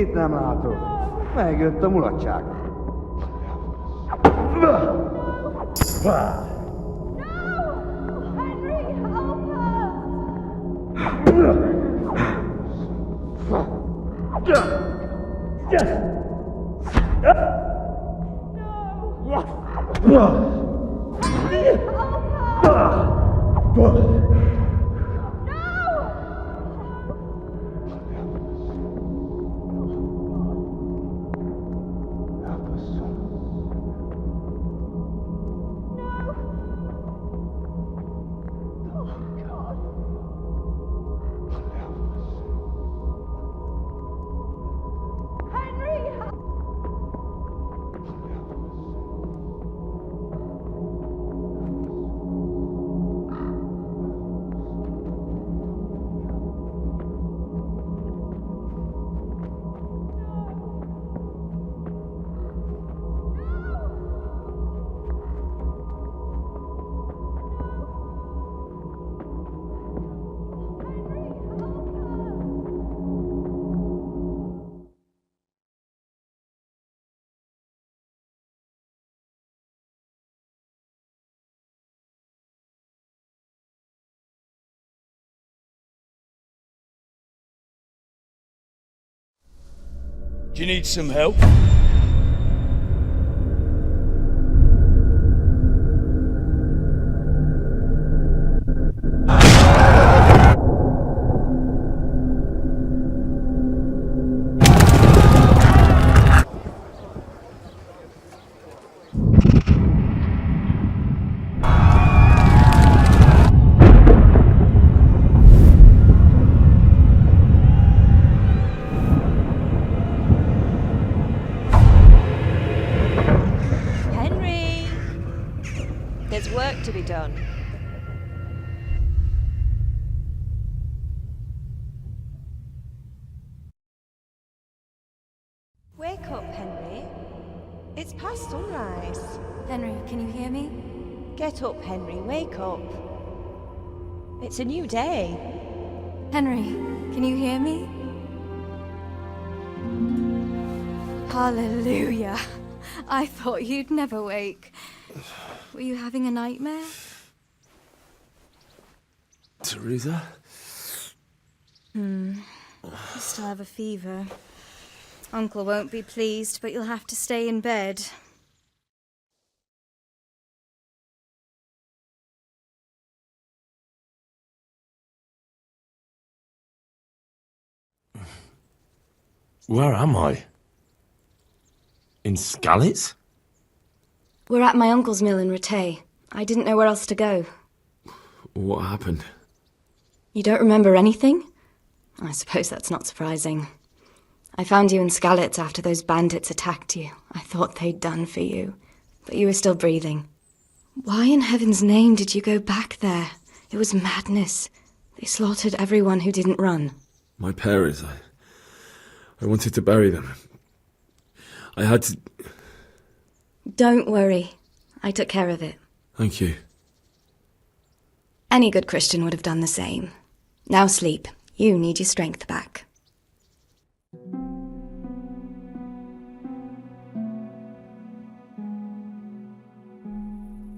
Mit nem látok? Megjött a mulatság. Do you need some help? There's work to be done. Wake up, Henry. It's past sunrise. Henry, can you hear me? Get up, Henry. Wake up. It's a new day. Henry, can you hear me? Hallelujah. I thought you'd never wake. Were you having a nightmare? Teresa? You still have a fever. Uncle won't be pleased, but you'll have to stay in bed. Where am I? In Skalitz? We're at my uncle's mill in Rattay. I didn't know where else to go. What happened? You don't remember anything? I suppose that's not surprising. I found you in Skalitz after those bandits attacked you. I thought they'd done for you, but you were still breathing. Why in heaven's name did you go back there? It was madness. They slaughtered everyone who didn't run. My parents, I wanted to bury them. I had to... Don't worry. I took care of it. Thank you. Any good Christian would have done the same. Now sleep. You need your strength back.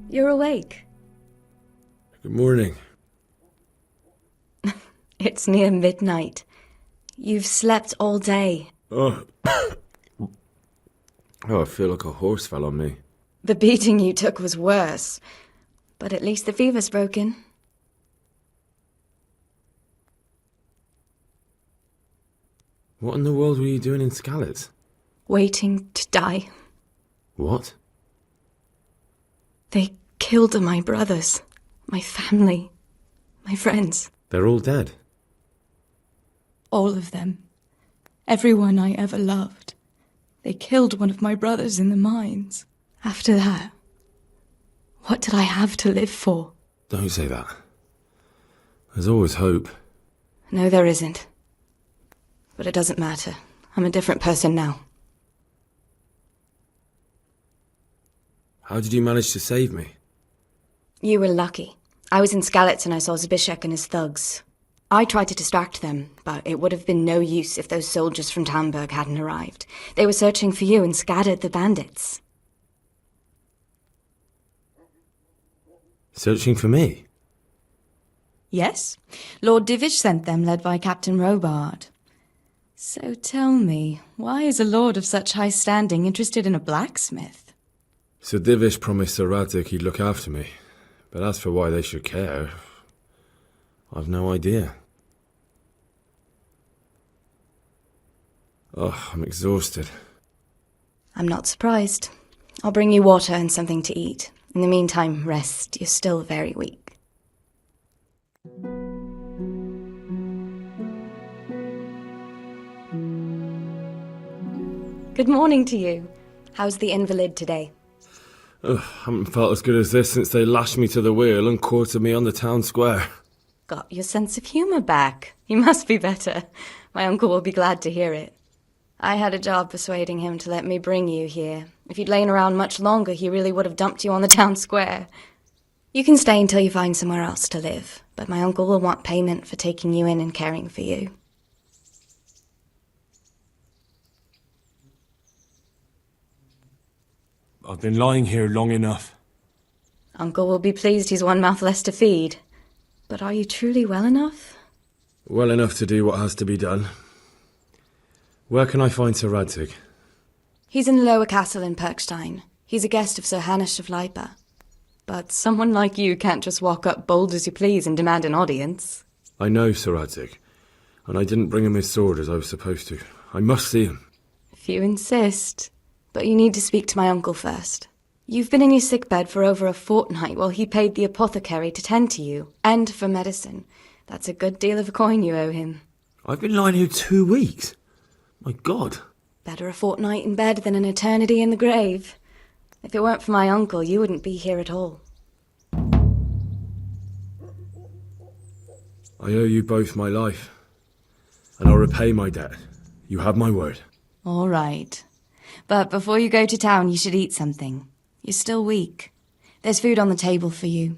You're awake. Good morning. It's near midnight. You've slept all day. Oh, I feel like a horse fell on me. The beating you took was worse. But at least the fever's broken. What in the world were you doing in Skalitz? Waiting to die. What? They killed my brothers, my family, my friends. They're all dead. All of them. Everyone I ever loved. They killed one of my brothers in the mines. After that, what did I have to live for? Don't say that. There's always hope. No, there isn't. But it doesn't matter. I'm a different person now. How did you manage to save me? You were lucky. I was in Skalitz and I saw Zbyszek and his thugs. I tried to distract them, but it would have been no use if those soldiers from Tamburg hadn't arrived. They were searching for you and scattered the bandits. Searching for me? Yes, Lord Divish sent them, led by Captain Robard. So tell me, why is a lord of such high standing interested in a blacksmith? Sir Divish promised Sir Radzig he'd look after me. But as for why they should care, I've no idea. Oh, I'm exhausted. I'm not surprised. I'll bring you water and something to eat. In the meantime, rest. You're still very weak. Good morning to you. How's the invalid today? Haven't felt as good as this since they lashed me to the wheel and quartered me on the town square. Got your sense of humour back. You must be better. My uncle will be glad to hear it. I had a job persuading him to let me bring you here. If you'd lain around much longer, he really would have dumped you on the town square. You can stay until you find somewhere else to live, but my uncle will want payment for taking you in and caring for you. I've been lying here long enough. Uncle will be pleased he's one mouth less to feed. But are you truly well enough? Well enough to do what has to be done. Where can I find Sir Radzig? He's in the lower castle in Perkstein. He's a guest of Sir Hanush of Leipa. But someone like you can't just walk up bold as you please and demand an audience. I know Sir Radzig, and I didn't bring him his sword as I was supposed to. I must see him. If you insist. But you need to speak to my uncle first. You've been in your sickbed for over a fortnight while he paid the apothecary to tend to you, and for medicine. That's a good deal of coin you owe him. I've been lying here 2 weeks. My God. Better a fortnight in bed than an eternity in the grave. If it weren't for my uncle, you wouldn't be here at all. I owe you both my life, and I'll repay my debt. You have my word. All right. But before you go to town, you should eat something. You're still weak. There's food on the table for you.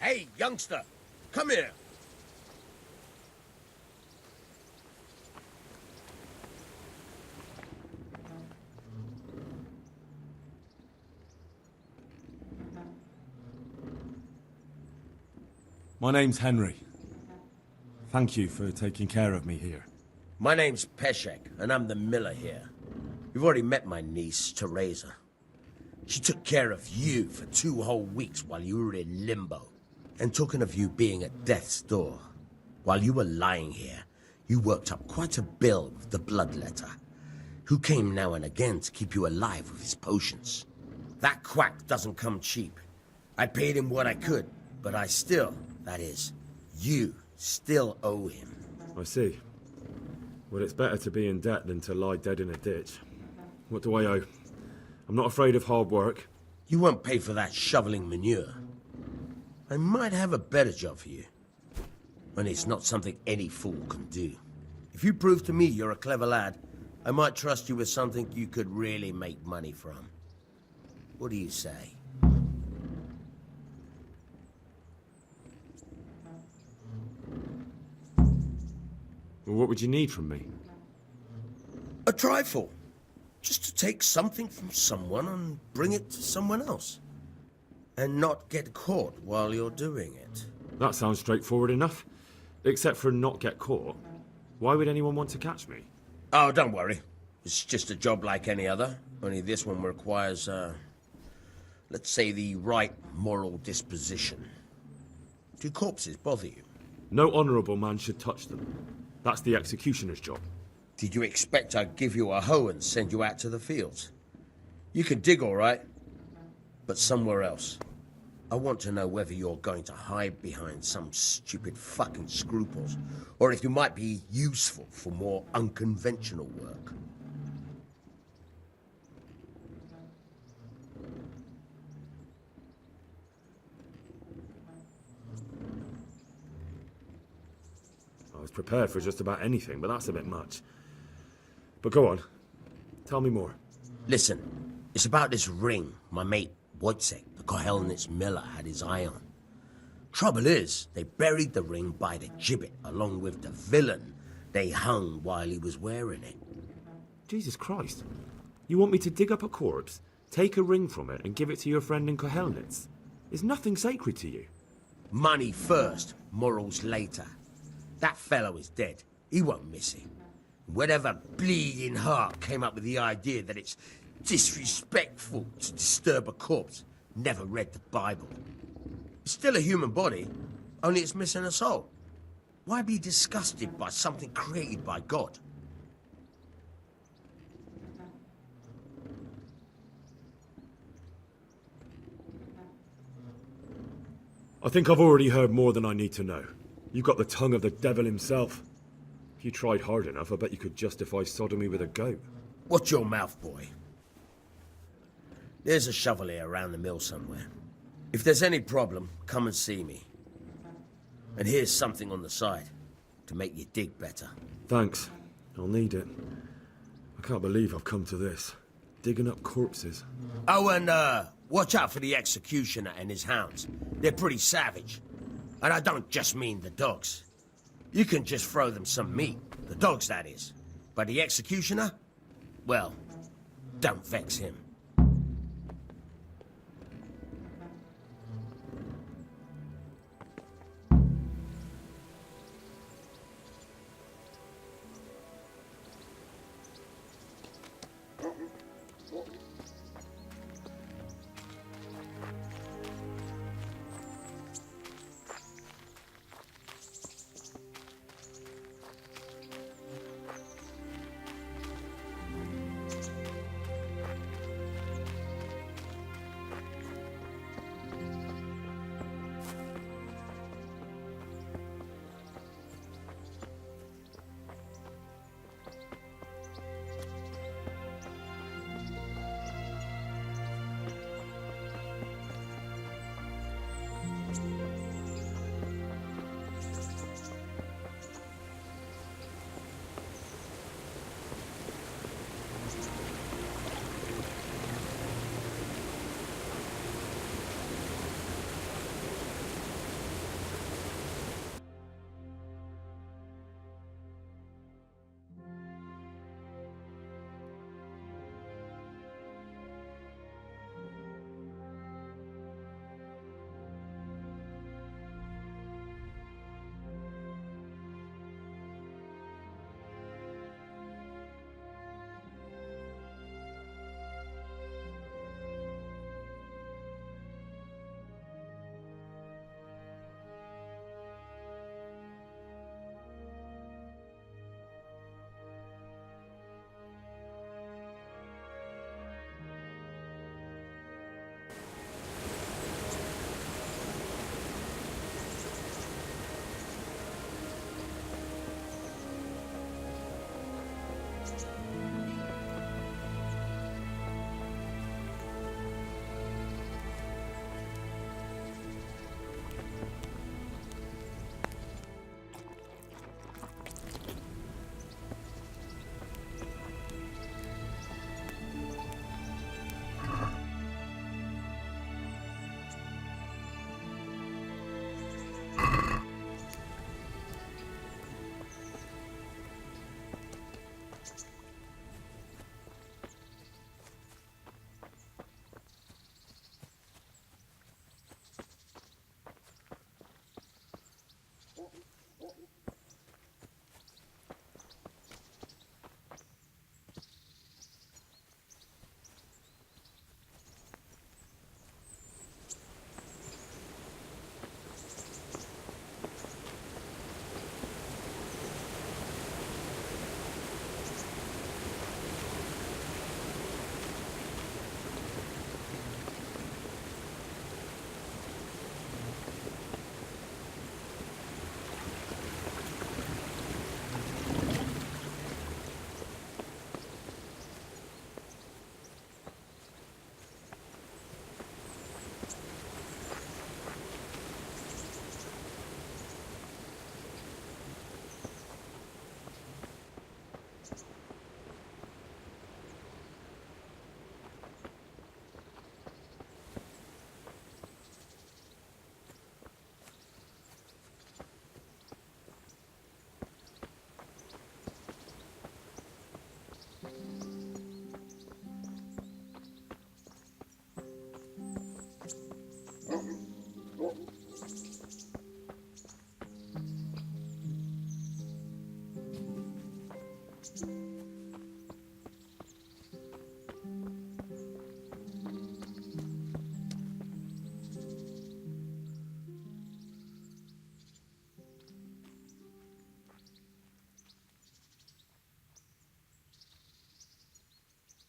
Hey, youngster, come here. My name's Henry. Thank you for taking care of me here. My name's Peshek, and I'm the miller here. You've already met my niece, Teresa. She took care of you for 2 whole weeks while you were in limbo. And talking of you being at death's door, while you were lying here, you worked up quite a bill with the bloodletter, who came now and again to keep you alive with his potions. That quack doesn't come cheap. I paid him what I could, but I still, that is, you still owe him. I see. Well, it's better to be in debt than to lie dead in a ditch. What do I owe? I'm not afraid of hard work. You won't pay for that shoveling manure. I might have a better job for you. And it's not something any fool can do. If you prove to me you're a clever lad, I might trust you with something you could really make money from. What do you say? Well, what would you need from me? A trifle. Just to take something from someone and bring it to someone else. And not get caught while you're doing it. That sounds straightforward enough. Except for not get caught. Why would anyone want to catch me? Oh, don't worry. It's just a job like any other. Only this one requires, let's say, the right moral disposition. Do corpses bother you? No honourable man should touch them. That's the executioner's job. Did you expect I'd give you a hoe and send you out to the fields? You can dig all right, but somewhere else. I want to know whether you're going to hide behind some stupid fucking scruples, or if you might be useful for more unconventional work. I was prepared for just about anything, but that's a bit much. But go on. Tell me more. Listen, it's about this ring my mate Wojciech, the Kohelnitz miller, had his eye on. Trouble is, they buried the ring by the gibbet along with the villain they hung while he was wearing it. Jesus Christ. You want me to dig up a corpse, take a ring from it, and give it to your friend in Kohelnitz? Is nothing sacred to you? Money first, morals later. That fellow is dead. He won't miss it. Whatever bleeding heart came up with the idea that it's disrespectful to disturb a corpse never read the Bible. It's still a human body, only it's missing a soul. Why be disgusted by something created by God? I think I've already heard more than I need to know. You've got the tongue of the devil himself. If you tried hard enough, I bet you could justify sodomy with a goat. Watch your mouth, boy. There's a shovel here around the mill somewhere. If there's any problem, come and see me. And here's something on the side to make you dig better. Thanks. I'll need it. I can't believe I've come to this. Digging up corpses. Oh, and watch out for the executioner and his hounds. They're pretty savage. And I don't just mean the dogs. You can just throw them some meat. The dogs, that is. But the executioner? Well, don't vex him.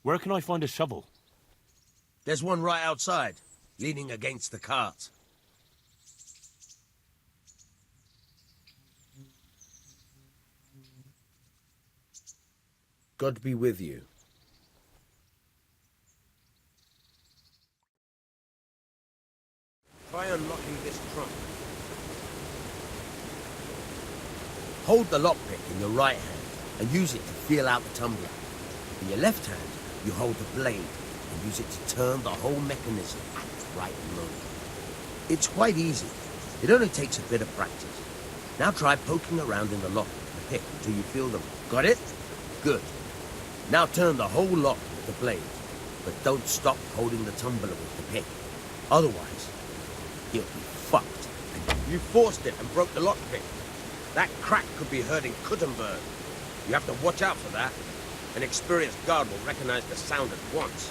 Where can I find a shovel? There's one right outside, leaning against the cart. God be with you. Try unlocking this trunk. Hold the lockpick in your right hand and use it to feel out the tumbler. In your left hand, you hold the blade and use it to turn the whole mechanism at the right moment. It's quite easy. It only takes a bit of practice. Now try poking around in the lock with the pick until you feel them. Got it? Good. Now turn the whole lock with the blade, but don't stop holding the tumbler with the pick. Otherwise, you'll be fucked. You forced it and broke the lockpick. That crack could be heard in Kuttenberg. You have to watch out for that. An experienced guard will recognize the sound at once.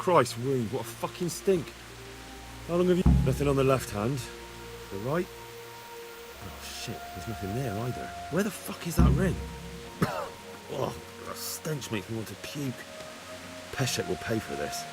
Christ, wound. What a fucking stink. How long have you... Nothing on the left hand. The right? Oh, shit. There's nothing there either. Where the fuck is that ring? Oh, the stench makes me want to puke. Peshek will pay for this.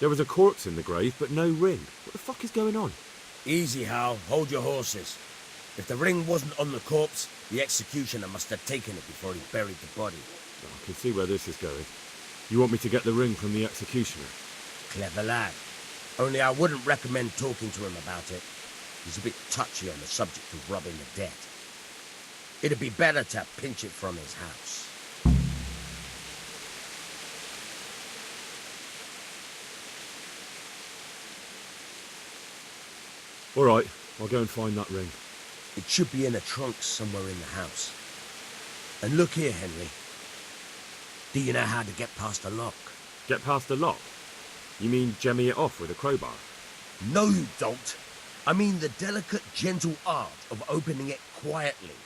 There was a corpse in the grave, but no ring. What the fuck is going on? Easy, Hal. Hold your horses. If the ring wasn't on the corpse, the executioner must have taken it before he buried the body. I can see where this is going. You want me to get the ring from the executioner? Clever lad. Only I wouldn't recommend talking to him about it. He's a bit touchy on the subject of robbing the dead. It'd be better to pinch it from his house. All right, I'll go and find that ring. It should be in a trunk somewhere in the house. And look here, Henry. Do you know how to get past a lock? Get past the lock? You mean jemmy it off with a crowbar? No, you don't. I mean the delicate, gentle art of opening it quietly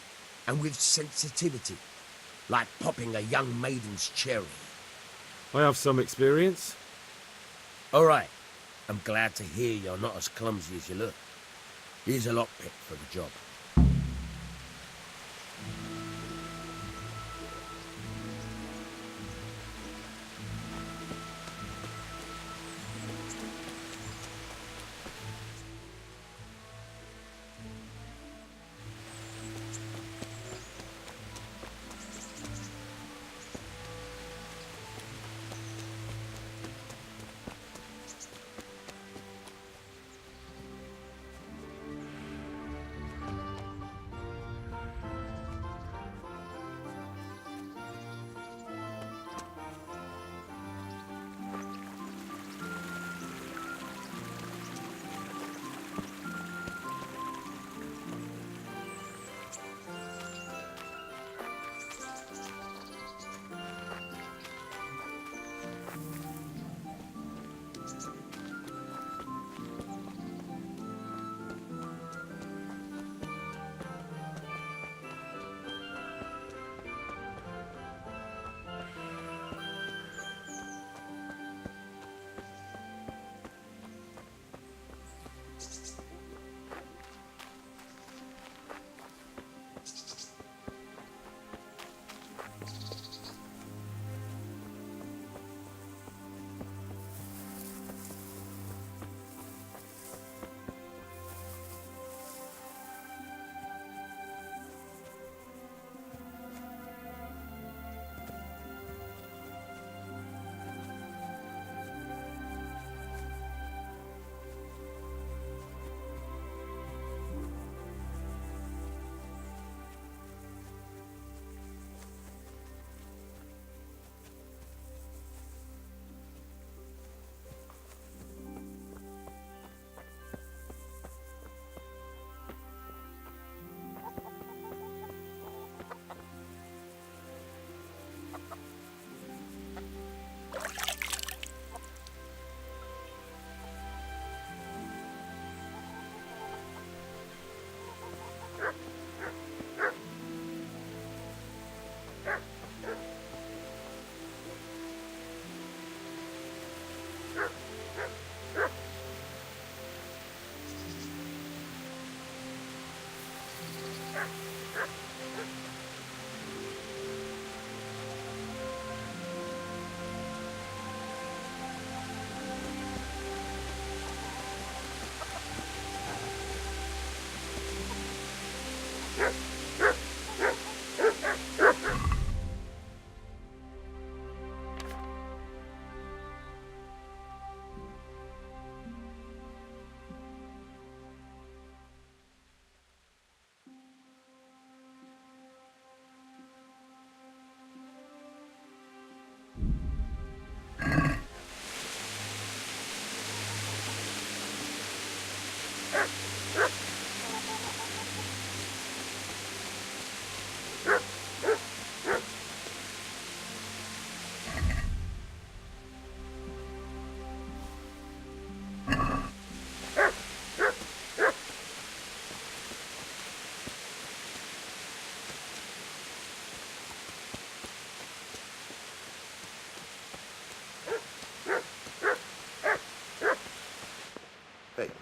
and with sensitivity, like popping a young maiden's cherry. I have some experience. All right. I'm glad to hear you're not as clumsy as you look. Here's a lockpick for the job.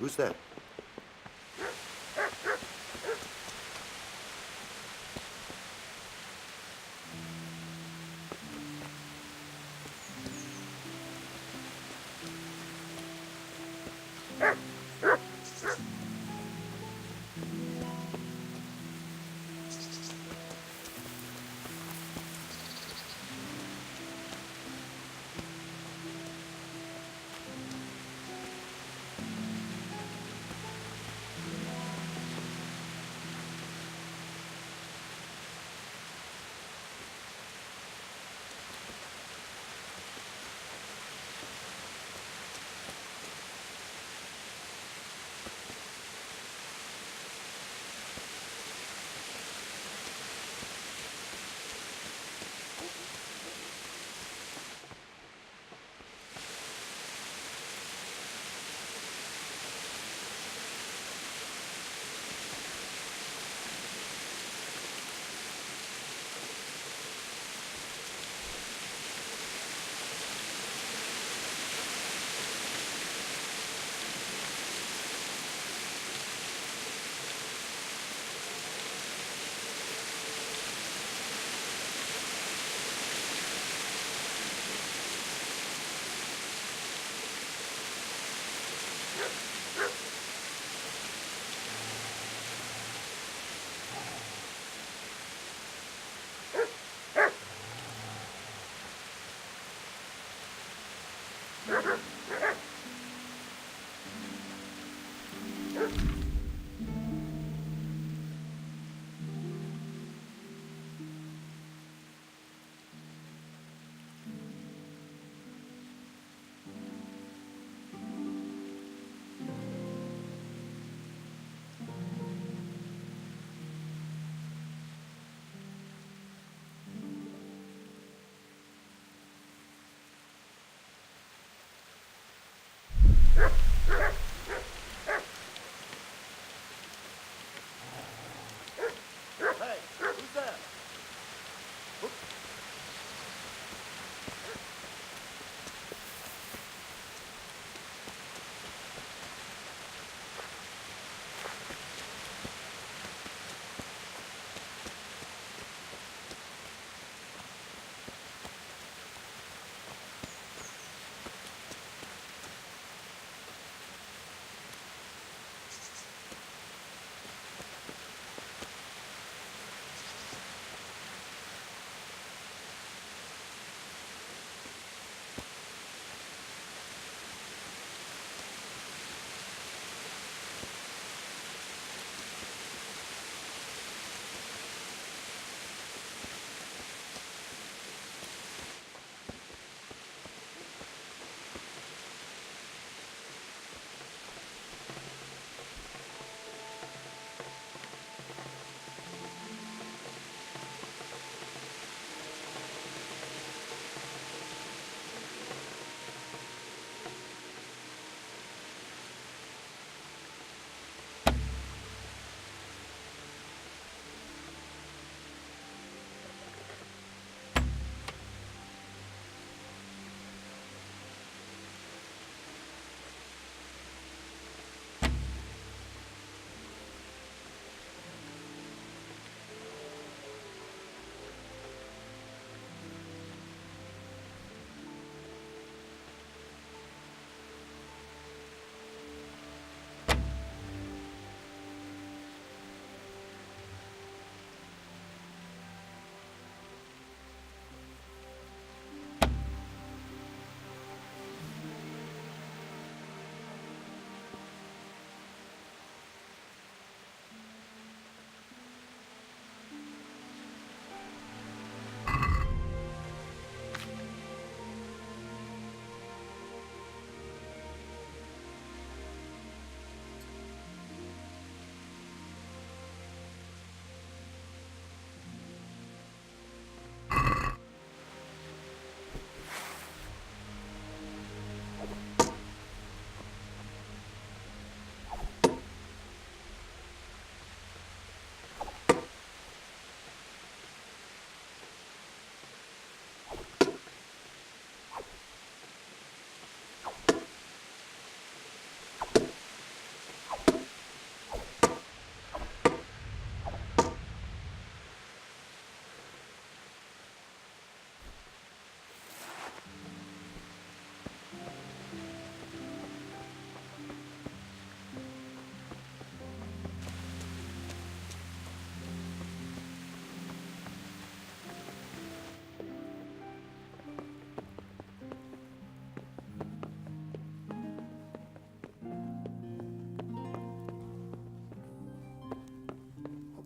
Who's that?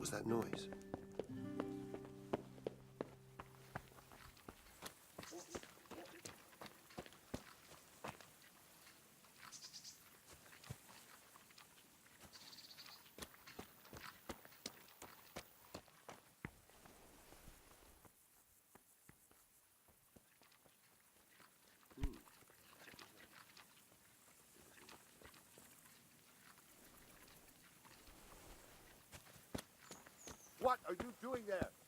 was that noise? What are you doing there?